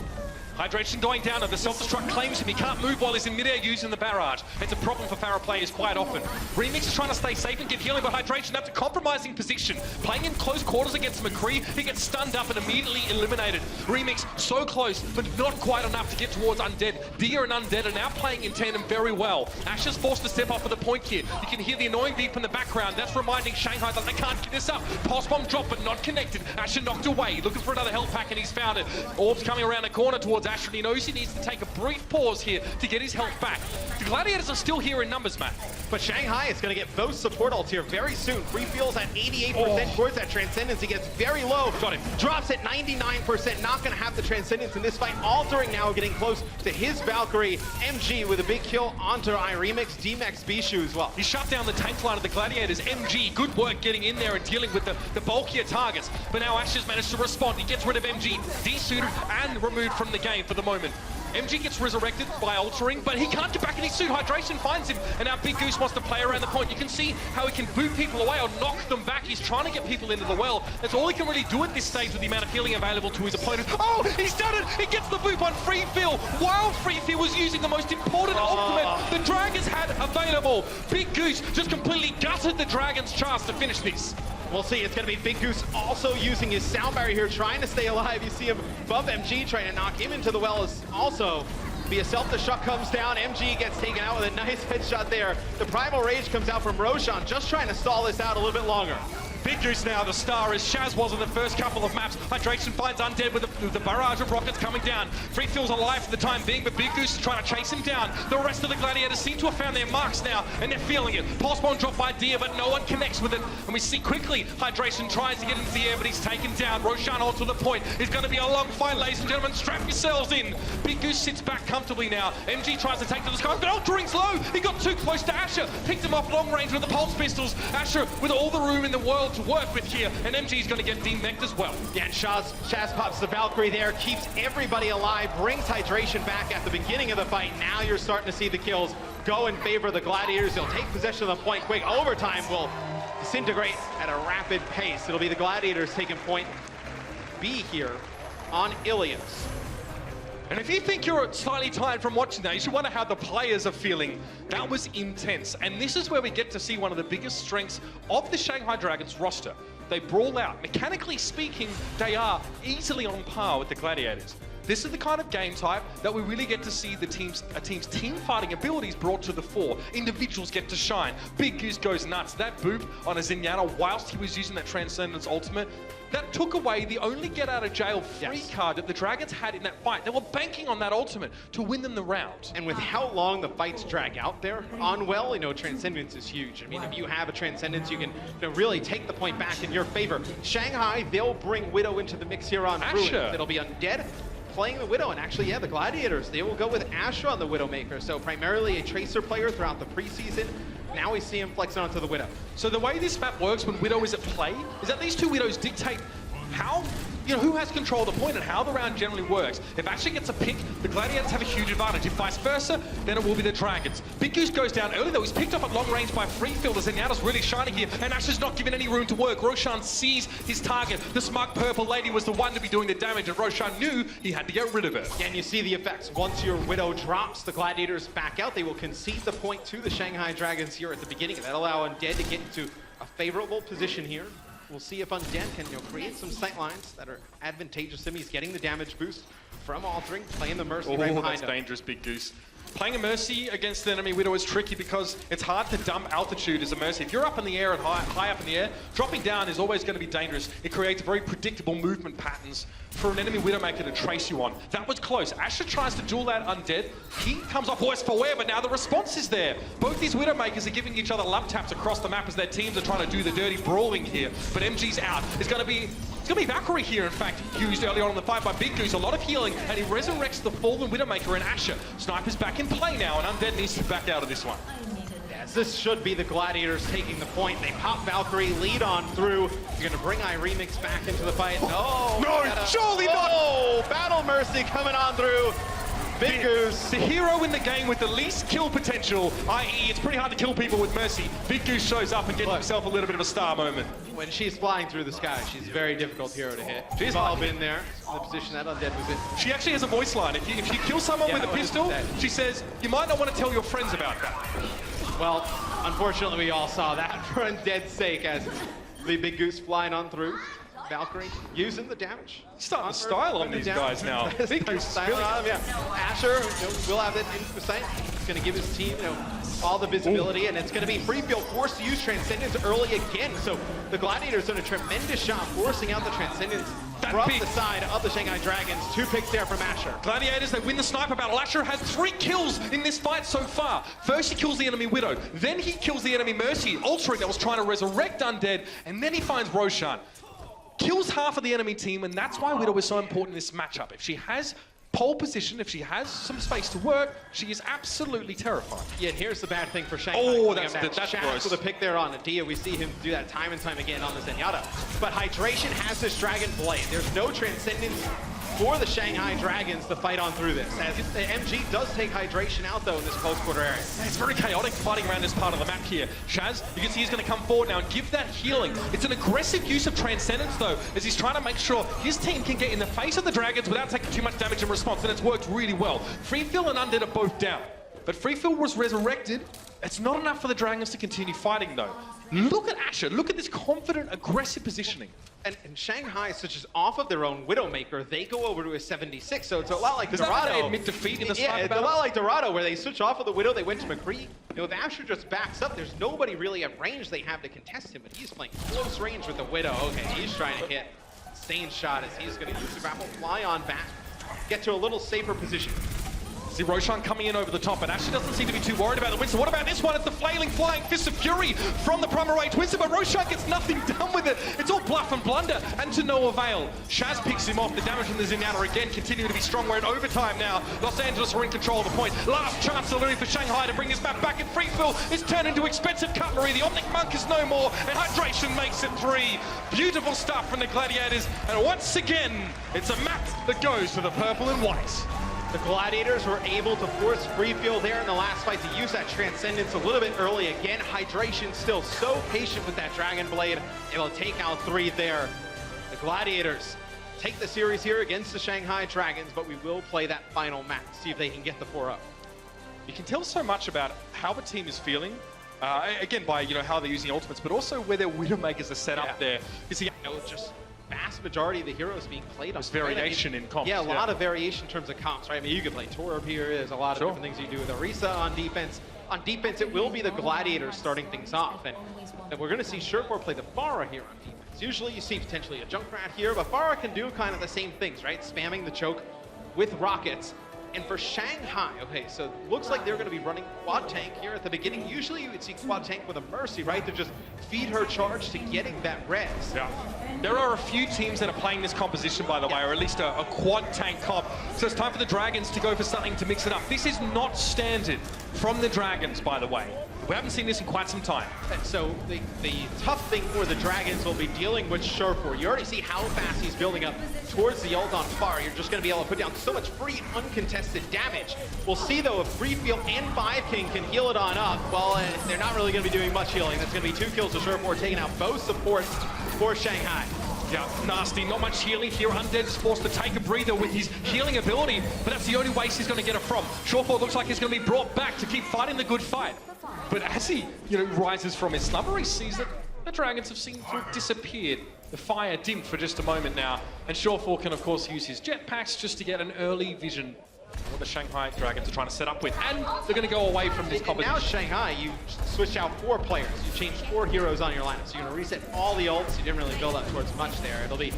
Hydration going down, and the self-destruct claims him. He can't move while he's in midair using the barrage. It's a problem for Pharah players quite often. Remix is trying to stay safe and get healing, but Hydration, that's a compromising position. Playing in close quarters against McCree, he gets stunned up and immediately eliminated. Remix so close, but not quite enough to get towards Undead. Dia and Undead are now playing in tandem very well. Ash is forced to step up for the point here. You can hear the annoying beep in the background. That's reminding Shanghai that they can't get this up. Pulse bomb dropped, but not connected. Asher knocked away, looking for another health pack, and he's found it. Orbs coming around the corner towards Asher, and he knows he needs to take a brief pause here to get his health back. The Gladiators are still here in numbers, Matt.
But Shanghai is going to get both support ults here very soon. Free Feel's at 88% towards that Transcendence. He gets very low.
Got him.
Drops at 99%. Not going to have the Transcendence in this fight. Altering now, getting close to his Valkyrie. MG with a big kill onto iRemix. D-Max Bishu as well.
He shut down the tank line of the Gladiators. MG, good work getting in there and dealing with the bulkier targets. But now Ash has managed to respond. He gets rid of MG, de-suited and removed from the game for the moment. MG gets resurrected by altering, but he can't get back in his suit. Hydration finds him, and now Big Goose wants to play around the point. You can see how he can boot people away or knock them back. He's trying to get people into the well. That's all he can really do at this stage with the amount of healing available to his opponent. Oh, he's done it! He gets the boop on Free Feel while Free Feel was using the most important ultimate the Dragons had available. Big Goose just completely gutted the Dragons' chance to finish this.
We'll see. It's going to be Big Goose also using his sound barrier here, trying to stay alive. You see him bump MG, trying to knock him into the well. Also, be a self-destruct comes down. MG gets taken out with a nice headshot there. The Primal Rage comes out from Roshan, just trying to stall this out a little bit longer.
Big Goose now, the star, as Shaz was in the first couple of maps. Hydration finds Undead with the barrage of rockets coming down. Free Feel's alive for the time being, but Big Goose is trying to chase him down. The rest of the Gladiators seem to have found their marks now, and they're feeling it. Pulse bomb dropped by Dia, but no one connects with it. And we see quickly, Hydration tries to get into the air, but he's taken down. Roshan on to the point. It's going to be a long fight, ladies and gentlemen. Strap yourselves in. Big Goose sits back comfortably now. MG tries to take to the sky, but Altering's low. He got too close to Asher. Picked him off long range with the pulse pistols. Asher with all the room in the world to work with here. And MG's going to get demeched as well.
Yeah, and Shaz pops the Valkyrie there, keeps everybody alive, brings Hydration back at the beginning of the fight. Now you're starting to see the kills go in favor of the Gladiators. They'll take possession of the point quick. Overtime will disintegrate at a rapid pace. It'll be the Gladiators taking point B here on Ilios.
And if you think you're slightly tired from watching that, you should wonder how the players are feeling. That was intense. And this is where we get to see one of the biggest strengths of the Shanghai Dragons roster. They brawl out. Mechanically speaking, they are easily on par with the Gladiators. This is the kind of game type that we really get to see a team's team fighting abilities brought to the fore. Individuals get to shine. Big Goose goes nuts. That boop on a Zenyatta whilst he was using that Transcendence ultimate, that took away the only get out of jail free card that the Dragons had in that fight. They were banking on that ultimate to win them the round.
And with how long the fights drag out there on well, Transcendence is huge. I mean, if you have a Transcendence, you can really take the point back in your favor. Shanghai, they'll bring Widow into the mix here on Ruin. It'll be Undead playing the Widow, and actually, the Gladiators, they will go with Asher on the Widowmaker. So primarily a Tracer player throughout the preseason. Now we see him flex onto the Widow.
So the way this map works when Widow is at play is that these two Widows dictate how, who has control of the point and how the round generally works. If Asher gets a pick, the Gladiators have a huge advantage. If vice versa, then it will be the Dragons. Big Goose goes down early, though. He's picked up at long range by Freefield. Zenyatta's really shining here, and Asher's not given any room to work. Roshan sees his target. The smug purple lady was the one to be doing the damage, and Roshan knew he had to get rid of her.
Yeah, and you see the effects. Once your Widow drops, the Gladiators back out. They will concede the point to the Shanghai Dragons here at the beginning. That'll allow Undead to get into a favorable position here. We'll see if Undead can create some sight lines that are advantageous to him. He's getting the damage boost from altering, playing the Mercy right behind
that's
him.
Dangerous, Big Goose. Playing a Mercy against the enemy Widow is tricky because it's hard to dump altitude as a Mercy. If you're up in the air and high up in the air, dropping down is always going to be dangerous. It creates very predictable movement patterns for an enemy Widowmaker to trace you on. That was close. Asher tries to duel that Undead. He comes off worse for wear, but now the response is there. Both these Widowmakers are giving each other love taps across the map as their teams are trying to do the dirty brawling here. But MG's out. It's going to be Valkyrie here, in fact, used early on in the fight by Big Goose. A lot of healing, and he resurrects the fallen Widowmaker and Asher. Sniper's back in play now, and Undead needs to back out of this one.
Yes, this should be the Gladiators taking the point. They pop Valkyrie, lead on through. You're going to bring Iremix back into the fight.
No, surely not!
Oh, Battle Mercy coming on through. Big Goose.
The hero in the game with the least kill potential, i.e. it's pretty hard to kill people with Mercy. Big Goose shows up and gets himself a little bit of a star moment.
When she's flying through the sky, she's a very difficult hero to hit. She's all been there, in the position that Undead was in.
She actually has a voice line. If you kill someone with a pistol, she says, you might not want to tell your friends about that.
Well, unfortunately, we all saw that for Undead's sake as the Big Goose flying on through. Valkyrie using the damage.
Starting to style on these guys now. Big Goose
styling on him, Asher will have that in sight. He's going to give his team, all the visibility, and it's going to be Freefield forced to use Transcendence early again. So the Gladiators done a tremendous job forcing out the Transcendence from the side of the Shanghai Dragons. 2 picks there from Asher.
Gladiators, they win the sniper battle. Asher has 3 kills in this fight so far. First he kills the enemy Widow, then he kills the enemy Mercy, altering that was trying to resurrect Undead, and then he finds Roshan. Kills half of the enemy team, and that's why Widow is so important in this matchup. If she has pole position, if she has some space to work, she is absolutely terrifying.
Yeah, and here's the bad thing for Shanghai.
Oh, that's gross.
With a pick there on Adia. We see him do that time and time again on the Zenyatta. But Hydration has this Dragon Blade. There's no Transcendence for the Shanghai Dragons to fight on through this. As the MG does take Hydration out, though, in this close quarter area.
It's very chaotic fighting around this part of the map here. Shaz, you can see he's going to come forward now and give that healing. It's an aggressive use of Transcendence, though, as he's trying to make sure his team can get in the face of the Dragons without taking too much damage in response, and it's worked really well. Freefield and Undead are both down, but Freefield was resurrected. It's not enough for the Dragons to continue fighting, though. Look at Asher. Look at this confident, aggressive positioning.
And Shanghai switches off of their own Widowmaker. They go over to a 76, so it's a lot like
Does
Dorado.
That admit defeat in the
yeah, it's a lot like Dorado, where they switch off of the Widow, they went to McCree. If Asher just backs up, there's nobody really at range they have to contest him, but he's playing close range with the Widow. Okay, he's trying to hit Stain shot as he's going to use the grapple, fly on back, get to a little safer position.
See Roshan coming in over the top, and Asher doesn't seem to be too worried about the Winston. What about this one? It's the flailing flying fist of fury from the Primal Rage Winston, but Roshan gets nothing done with it. It's all bluff and blunder, and to no avail. Shaz picks him off. The damage from the Zenyatta again continuing to be strong. We're in overtime now. Los Angeles are in control of the point. Last chance saloon for Shanghai to bring this map back in free fill. It's turned into expensive cutlery. The Omnic Monk is no more, and Hydration makes it 3. Beautiful stuff from the Gladiators, and once again, it's a map that goes to the purple and white.
The Gladiators were able to force Freefield there in the last fight to use that Transcendence a little bit early again. Hydration still so patient with that Dragon Blade, able to take out 3 there. The Gladiators take the series here against the Shanghai Dragons, but we will play that final match, see if they can get the 4-0.
You can tell so much about how the team is feeling, again, by how they're using ultimates, but also where their Widowmakers are set up there. You see,
just vast majority of the heroes being played on.
There's variation in comps.
Yeah, a lot of variation in terms of comps, right? I mean, you can play Torb here. There's a lot of different things you do with Orisa on defense. On defense, it will be the Gladiators starting things off, and we're going to see Sherfor play the Pharah here on defense. Usually you see potentially a Junkrat here, but Pharah can do kind of the same things, right? Spamming the choke with rockets. And for Shanghai, okay, so looks like they're going to be running quad tank here at the beginning. Usually you would see quad tank with a Mercy, right, to just feed her charge to getting that res.
Yeah. There are a few teams that are playing this composition, by the way, or at least a quad tank comp. So it's time for the Dragons to go for something to mix it up. This is not standard from the Dragons, by the way. We haven't seen this in quite some time.
So the tough thing for the Dragons will be dealing with Sherfor. You already see how fast he's building up towards the ult on Pharah. You're just going to be able to put down so much free, uncontested damage. We'll see, though, if Free Field and 5king can heal it on up. Well, they're not really going to be doing much healing. That's going to be 2 kills to Sherfor, taking out both supports for Shanghai.
Yeah, nasty. Not much healing here. Undead is forced to take a breather with his healing ability, but that's the only way he's going to get it from. Sherfor looks like he's going to be brought back to keep fighting the good fight. But as he, rises from his slumber, he sees that the Dragons have seemed to have disappeared. The fire dimmed for just a moment now, and Sherfor can, of course, use his jetpacks just to get an early vision of what the Shanghai Dragons are trying to set up with. And they're going to go away from this competition.
Now Shanghai, you switch out 4 players. You changed 4 heroes on your lineup. So you're going to reset all the ults. You didn't really build up towards much there. It'll be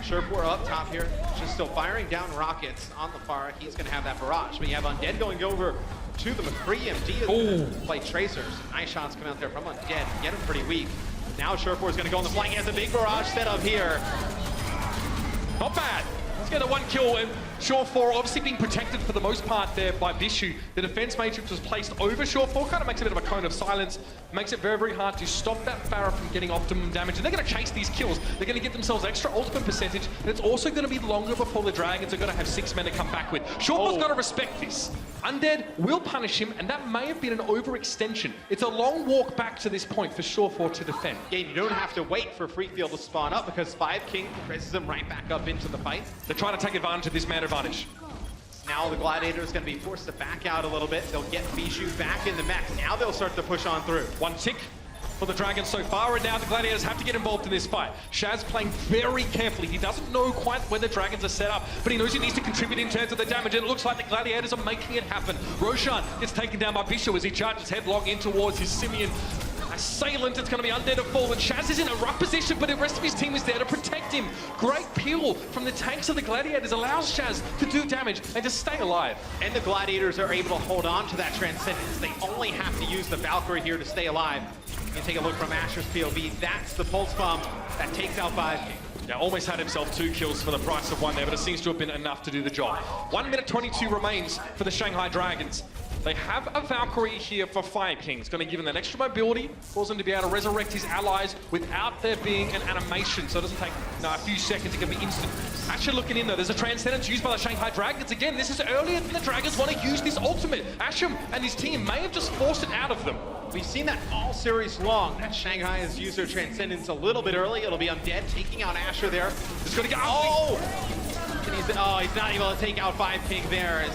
Sherfor up top here, just still firing down rockets on the Pharah. He's going to have that barrage. But you have Undead going over to the McCree. MD is going to play Tracers. Nice shots come out there from Undead. Get him pretty weak. Now Sherfor is going to go on the flank. He has a big barrage set up here.
Not bad. Let's get a 1 kill, and Sherfor obviously being protected for the most part there by Bishu. The defense matrix was placed over Sherfor, kind of makes a bit of a cone of silence, makes it very, very hard to stop that Pharah from getting optimum damage. And they're going to chase these kills. They're going to get themselves extra ultimate percentage, and it's also going to be longer before the Dragons are going to have 6 men to come back with. Sherfor's got to respect this. Undead will punish him, and that may have been an overextension. It's a long walk back to this point for Sherfor to defend.
Yeah, you don't have to wait for Free Field to spawn up because 5king presses him right back up into the fight.
They're trying to take advantage of this man advantage.
Now the Gladiators going to be forced to back out a little bit. They'll get Bijou back in the mech. Now they'll start to push on through.
1 tick for the Dragons so far, and now the Gladiators have to get involved in this fight. Shaz playing very carefully. He doesn't know quite where the Dragons are set up, but he knows he needs to contribute in terms of the damage, and it looks like the Gladiators are making it happen. Roshan gets taken down by Bishu as he charges headlong in towards his Simian assailant. It's going to be Undead to fall, and Shaz is in a rough position, but the rest of his team is there to protect him. Great peel from the tanks of the Gladiators allows Shaz to do damage and to stay alive.
And the Gladiators are able to hold on to that Transcendence. They only have to use the Valkyrie here to stay alive. You take a look from Asher's POV. That's the pulse bomb that takes out 5king.
Yeah, almost had himself 2 kills for the price of 1 there, but it seems to have been enough to do the job. 1 minute 22 remains for the Shanghai Dragons. They have a Valkyrie here for 5king. It's going to give him that extra mobility, cause him to be able to resurrect his allies without there being an animation, so it doesn't take a few seconds, it can be instant. Asher looking in though, there's a Transcendence used by the Shanghai Dragons. Again, this is earlier than the Dragons want to use this ultimate. Asher and his team may have just forced it out of them.
We've seen that all series long, that Shanghai has used their Transcendence a little bit early. It'll be Undead taking out Asher there.
It's going to go.
He's not able to take out 5king there.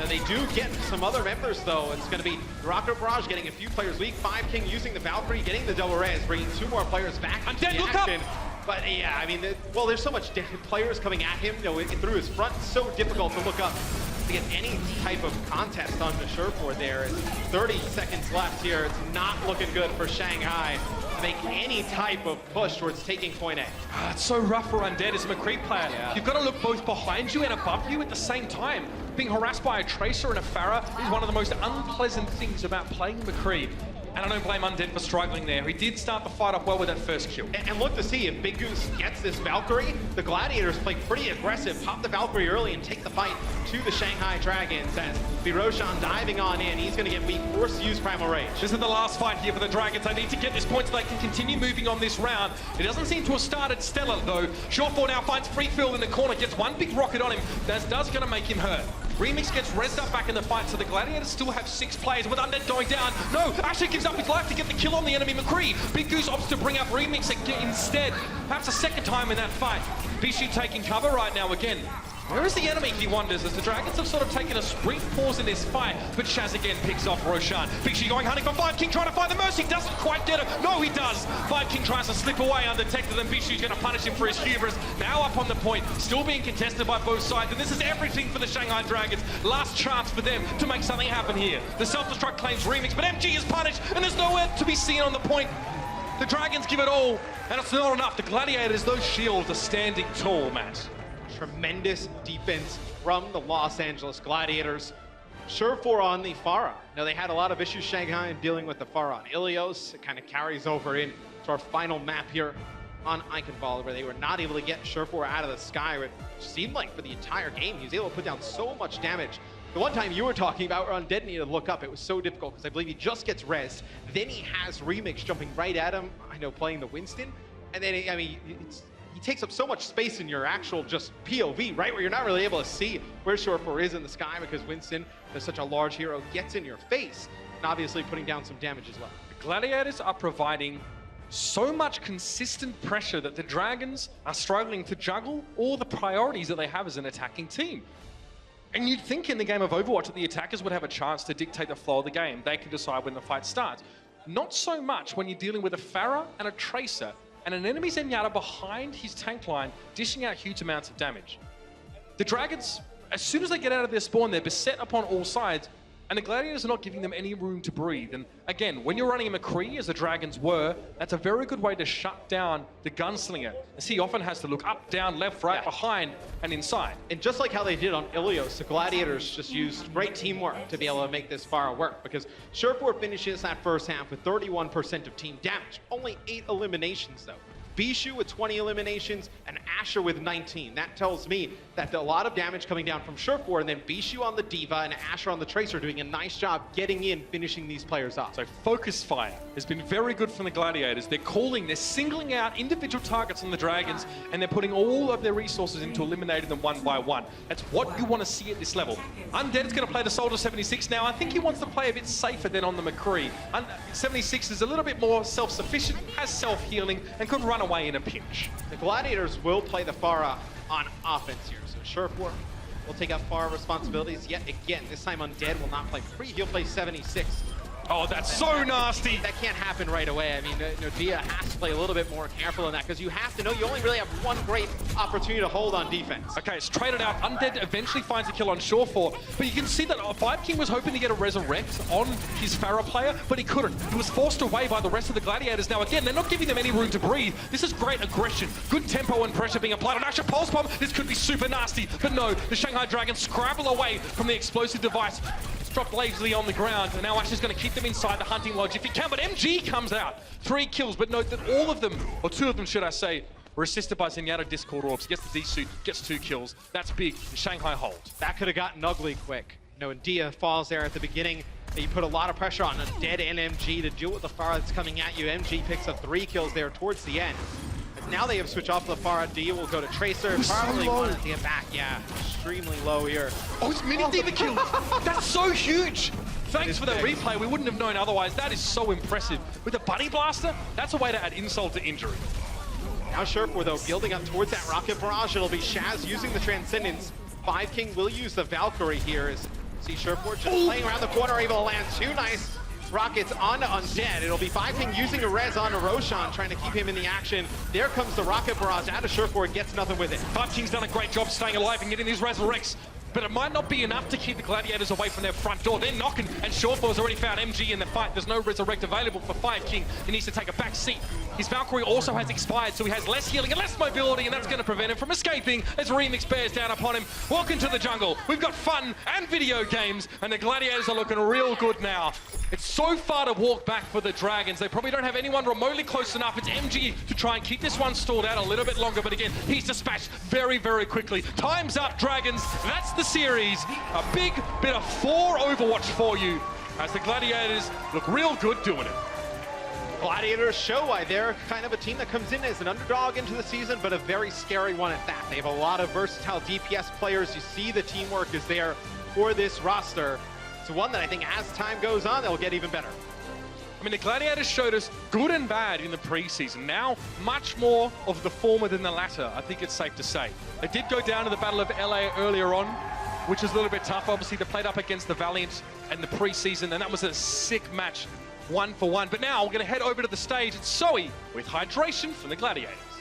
They do get some other members, though. It's going to be Rocket Barrage getting a few players weak. 5king using the Valkyrie, getting the double res, bringing 2 more players back into the action. But yeah, I mean, there's so much players coming at him, through his front. It's so difficult to look up to get any type of contest on the Sherfor there. It's 30 seconds left here. It's not looking good for Shanghai to make any type of push towards taking point A.
It's so rough for Undead as a McCree player. Yeah. You've got to look both behind you and above you at the same time. Being harassed by a Tracer and a Pharah is one of the most unpleasant things about playing McCree. And I don't blame Undead for struggling there. He did start the fight off well with that first kill.
And look to see if Big Goose gets this Valkyrie. The Gladiators play pretty aggressive, pop the Valkyrie early and take the fight to the Shanghai Dragons. As Roshan diving on in, he's going to get weak, forced to use Primal Rage.
This is the last fight here for the Dragons. They need to get this point so they can continue moving on this round. It doesn't seem to have started stellar though. Sherfor now finds Free Field in the corner, gets 1 big rocket on him. That does going to make him hurt. Remix gets rezzed up back in the fight, so the Gladiators still have 6 players with Undead going down. No, Asher gives up his life to get the kill on the enemy McCree. Big Goose opts to bring up Remix instead. Perhaps a second time in that fight. Bishi taking cover right now again. Where is the enemy, he wonders, as the Dragons have sort of taken a brief pause in this fight, but Shaz again picks off Roshan. Bishi going hunting for Five King, trying to find the Mercy, doesn't quite get her. No, he does. Five King tries to slip away undetected, and Bishi's going to punish him for his hubris. Now up on the point, still being contested by both sides, and this is everything for the Shanghai Dragons. Last chance for them to make something happen here. The self-destruct claims Remix, but MG is punished, and there's nowhere to be seen on the point. The Dragons give it all, and it's not enough. The Gladiators, those shields are standing tall, Matt.
Tremendous defense from the Los Angeles Gladiators. Surefour on the Pharah. Now, they had a lot of issues, Shanghai, in dealing with the Pharah on Ilios. It kind of carries over in to our final map here on Eichenwalde, where they were not able to get Surefour out of the sky, which seemed like for the entire game, he was able to put down so much damage. The one time you were talking about where Undead needed to look up, it was so difficult because I believe he just gets rezzed. Then he has Remix jumping right at him, I know, playing the Winston. And then, I mean, he takes up so much space in your actual just POV, right? Where you're not really able to see where Surefour is in the sky because Winston, there's such a large hero, gets in your face and obviously putting down some damage as well.
The Gladiators are providing so much consistent pressure that the Dragons are struggling to juggle all the priorities that they have as an attacking team. And you'd think in the game of Overwatch that the attackers would have a chance to dictate the flow of the game. They can decide when the fight starts. Not so much when you're dealing with a Pharah and a Tracer, and an enemy Zenyatta behind his tank line, dishing out huge amounts of damage. The Dragons, as soon as they get out of their spawn, they're beset upon all sides, and the Gladiators are not giving them any room to breathe. And again, when you're running a McCree, as the Dragons were, that's a very good way to shut down the gunslinger, as he often has to look up, down, left, right, behind, and inside.
And just like how they did on Ilios, the Gladiators just used great teamwork to be able to make this Pharah work, because Surefour finishes that first half with 31% of team damage. Only 8 eliminations, though. Bishu with 20 eliminations, and Asher with 19. That tells me that a lot of damage coming down from Surefour, and then Bishu on the Diva and Asher on the Tracer doing a nice job getting in, finishing these players off.
So focus fire has been very good from the Gladiators. They're singling out individual targets on the Dragons, and they're putting all of their resources into eliminating them one by one. That's what you want to see at this level. Undead is going to play the Soldier 76 now. I think he wants to play a bit safer than on the McCree. 76 is a little bit more self-sufficient, has self-healing, and could run away in a pinch.
The Gladiators will play the Pharah on offense here, so Surefour will take up Pharah responsibilities yet again. This time Undead will not play free, he'll play 76.
Oh, that's so nasty.
That can't happen right away. I mean, Dia has to play a little bit more careful in that because you have to know you only really have one great opportunity to hold on defense.
Okay, it's traded out. Undead eventually finds a kill on Surefour, but you can see that Five King was hoping to get a resurrect on his Pharah player, but he couldn't. He was forced away by the rest of the Gladiators. Now again, they're not giving them any room to breathe. This is great aggression, good tempo and pressure being applied on Asher. Pulse Bomb, this could be super nasty, but no, the Shanghai Dragons scrabble away from the explosive device. Dropped lazily on the ground, and now Asher's going to keep them inside the hunting lodge if he can, but MG comes out. 3 kills, but note that all of them, or 2 of them should I say, were assisted by Zenyatta Discord Orbs. Gets the D-suit, gets 2 kills. That's big. Shanghai holds.
That could have gotten ugly quick. And Dia falls there at the beginning. You put a lot of pressure on Undead and MG to deal with the Pharah that's coming at you. MG picks up 3 kills there towards the end. But now they have switched off the Pharah. Dia will go to Tracer. Probably wanted to get back. Yeah, extremely low here.
Oh, it's mini Diva kill. That's so huge. Thanks for the replay. We wouldn't have known otherwise. That is so impressive. With the Buddy Blaster, that's a way to add insult to injury.
Now Surefour, though, building up towards that rocket barrage. It'll be Shaz using the Transcendence. Five King will use the Valkyrie here. As see Surefour just playing around the corner, able to land 2 nice rockets onto Undead. It'll be Five King using a res onto Roshan, trying to keep him in the action. There comes the rocket barrage out of Surefour. Gets nothing with it.
Five King's done a great job staying alive and getting these resurrects. But it might not be enough to keep the Gladiators away from their front door. They're knocking, and Surefour's already found MG in the fight. There's no resurrect available for Five King. He needs to take a back seat. His Valkyrie also has expired, so he has less healing and less mobility, and that's going to prevent him from escaping as Remix bears down upon him. Welcome to the jungle. We've got fun and video games, and the Gladiators are looking real good now. It's so far to walk back for the Dragons. They probably don't have anyone remotely close enough. It's MG to try and keep this one stalled out a little bit longer, but again, he's dispatched very, very quickly. Time's up, Dragons. That's the series. A big bit of 4 Overwatch for you as the Gladiators look real good doing it.
Gladiators show why they're kind of a team that comes in as an underdog into the season, but a very scary one at that. They have a lot of versatile DPS players. You see the teamwork is there. for this roster. It's one that I think as time goes on, they'll get even better.
I mean, the Gladiators showed us good and bad in the preseason. Now, much more of the former than the latter, I think it's safe to say. They did go down to the Battle of LA earlier on, which was a little bit tough. Obviously, they played up against the Valiant in the preseason, and that was a sick match, 1-for-1. But now we're going to head over to the stage. It's Soe with Hydration from the Gladiators.